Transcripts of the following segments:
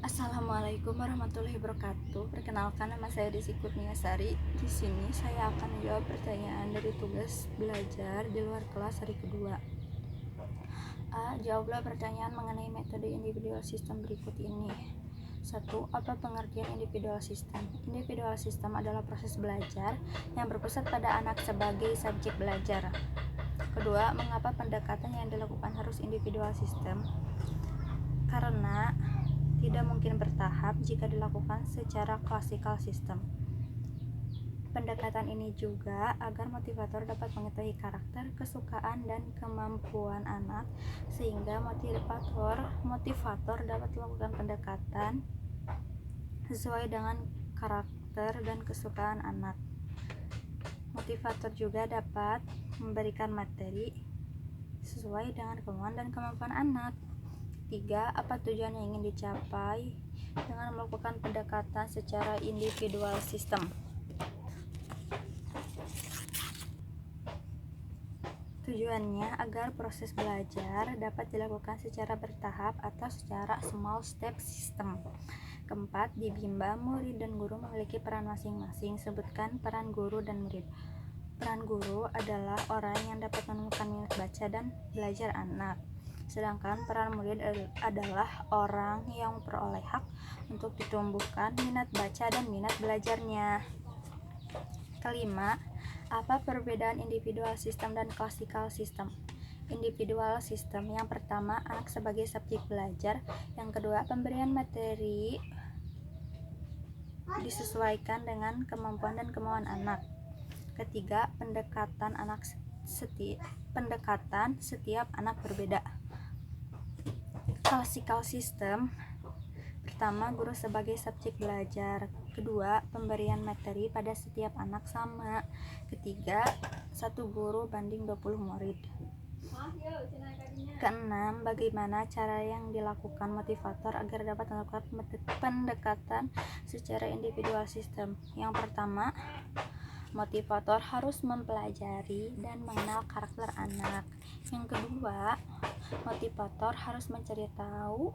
Assalamualaikum warahmatullahi wabarakatuh. Perkenalkan, nama saya Desi Kurniasari. Di sini saya akan menjawab pertanyaan dari tugas belajar di luar kelas hari kedua. A. Jawablah pertanyaan mengenai metode individual system berikut ini. 1. Apa pengertian individual system? Individual system adalah proses belajar yang berpusat pada anak sebagai subjek belajar. Kedua, mengapa pendekatan yang dilakukan harus individual system? Karena tidak mungkin bertahap jika dilakukan secara klasikal sistem. Pendekatan ini juga agar motivator dapat mengetahui karakter, kesukaan, dan kemampuan anak sehingga motivator dapat melakukan pendekatan sesuai dengan karakter dan kesukaan anak. Motivator juga dapat memberikan materi sesuai dengan kemauan dan kemampuan anak. 3. Apa tujuan yang ingin dicapai dengan melakukan pendekatan secara individual system? Tujuannya agar proses belajar dapat dilakukan secara bertahap atau secara small step system. Keempat, di Bimba, murid dan guru memiliki peran masing-masing. Sebutkan peran guru dan murid. Peran guru adalah orang yang dapat menemukan minat baca dan belajar anak. Sedangkan peran murid adalah orang yang memperoleh hak untuk ditumbuhkan minat baca dan minat belajarnya. Kelima, apa perbedaan individual system dan classical system? Individual system, yang pertama anak sebagai subjek belajar, yang kedua pemberian materi disesuaikan dengan kemampuan dan kemauan anak. Ketiga, pendekatan setiap anak berbeda. Classical system, pertama guru sebagai subjek belajar, kedua pemberian materi pada setiap anak sama, ketiga satu guru banding 20 murid. Keenam, bagaimana cara yang dilakukan motivator agar dapat melakukan pendekatan secara individual system? Yang pertama, motivator harus mempelajari dan mengenal karakter anak. Yang kedua, motivator harus mencari tahu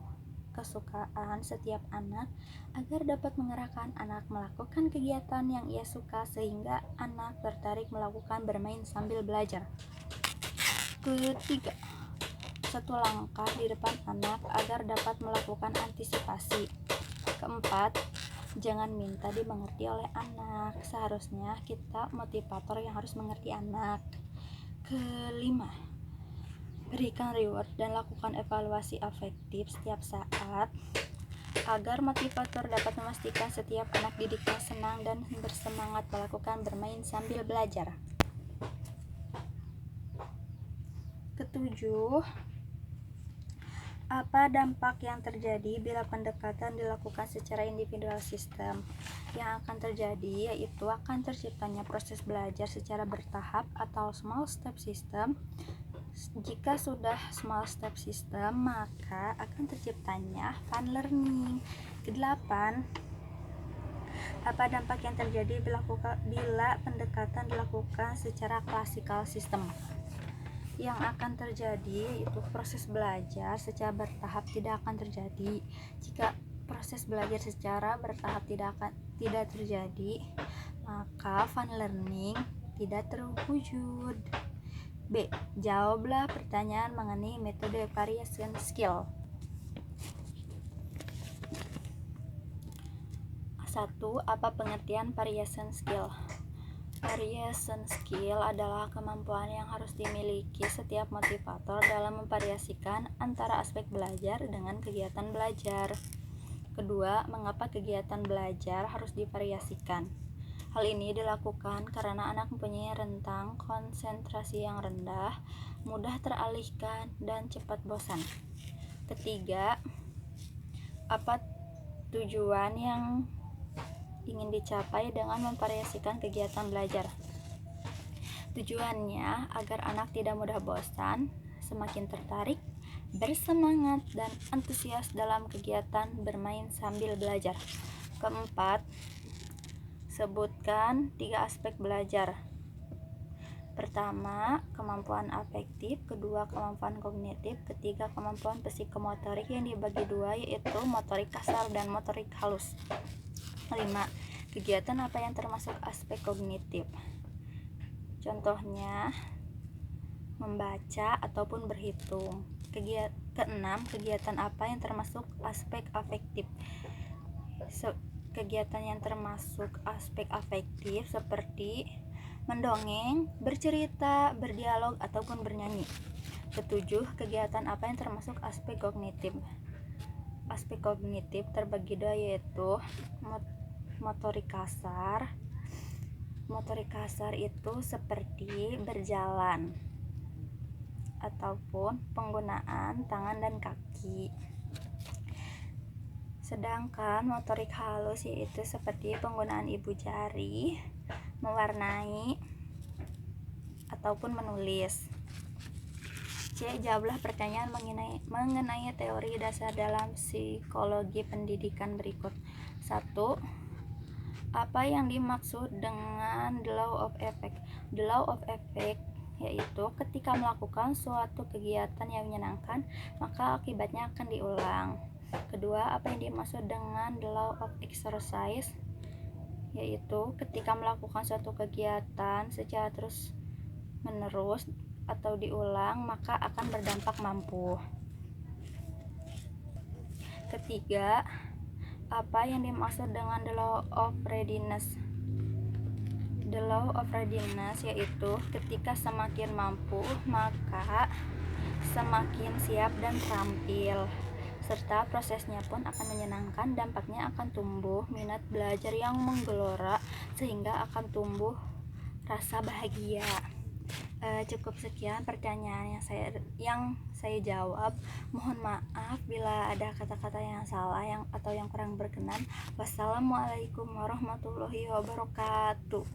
kesukaan setiap anak agar dapat mengerahkan anak melakukan kegiatan yang ia suka sehingga anak tertarik melakukan bermain sambil belajar. Ketiga, satu langkah di depan anak agar dapat melakukan antisipasi. Keempat, jangan minta dimengerti oleh anak. Seharusnya kita motivator yang harus mengerti anak. Kelima, berikan reward dan lakukan evaluasi afektif setiap saat agar motivator dapat memastikan setiap anak didiknya senang dan bersemangat melakukan bermain sambil belajar. Ketujuh, apa dampak yang terjadi bila pendekatan dilakukan secara individual system? Yang akan terjadi yaitu akan terciptanya proses belajar secara bertahap atau small step system. Jika sudah small step system, maka akan terciptanya fun learning. Kedelapan, apa dampak yang terjadi bila pendekatan dilakukan secara classical system? Yang akan terjadi yaitu proses belajar secara bertahap tidak akan terjadi. Jika proses belajar secara bertahap tidak terjadi, maka fun learning tidak terwujud. B. Jawablah pertanyaan mengenai metode variation skill. 1. Apa pengertian variation skill? Variation skill adalah kemampuan yang harus dimiliki setiap motivator dalam memvariasikan antara aspek belajar dengan kegiatan belajar. Kedua, mengapa kegiatan belajar harus divariasikan? Hal ini dilakukan karena anak mempunyai rentang konsentrasi yang rendah, mudah teralihkan, dan cepat bosan. Ketiga, apa tujuan yang ingin dicapai dengan memvariasikan kegiatan belajar? Tujuannya agar anak tidak mudah bosan, semakin tertarik, bersemangat, dan antusias dalam kegiatan bermain sambil belajar. Keempat, sebutkan 3 aspek belajar. Pertama, kemampuan afektif, kedua, kemampuan kognitif, ketiga, kemampuan psikomotorik yang dibagi dua, yaitu motorik kasar dan motorik halus. 5. Kegiatan apa yang termasuk aspek kognitif? Contohnya, membaca ataupun berhitung. Keenam, kegiatan apa yang termasuk aspek afektif? Kegiatan yang termasuk aspek afektif seperti mendongeng, bercerita, berdialog, ataupun bernyanyi. Ketujuh, kegiatan apa yang termasuk aspek kognitif? Aspek kognitif terbagi dua, yaitu motorik kasar. Motorik kasar itu seperti berjalan ataupun penggunaan tangan dan kaki. Sedangkan motorik halus yaitu seperti penggunaan ibu jari, mewarnai, ataupun menulis. C. Jawablah pertanyaan mengenai teori dasar dalam psikologi pendidikan berikut. 1. Apa yang dimaksud dengan the law of effect? The law of effect yaitu ketika melakukan suatu kegiatan yang menyenangkan, maka akibatnya akan diulang. Kedua, apa yang dimaksud dengan the law of exercise? Yaitu ketika melakukan suatu kegiatan secara terus menerus atau diulang, maka akan berdampak mampu. Ketiga, apa yang dimaksud dengan the law of readiness? The law of readiness yaitu ketika semakin mampu, maka semakin siap dan terampil, serta prosesnya pun akan menyenangkan. Dampaknya akan tumbuh minat belajar yang menggelora, sehingga akan tumbuh rasa bahagia. Cukup sekian pertanyaan yang saya jawab. Mohon maaf bila ada kata-kata yang salah atau yang kurang berkenan. Wassalamualaikum warahmatullahi wabarakatuh.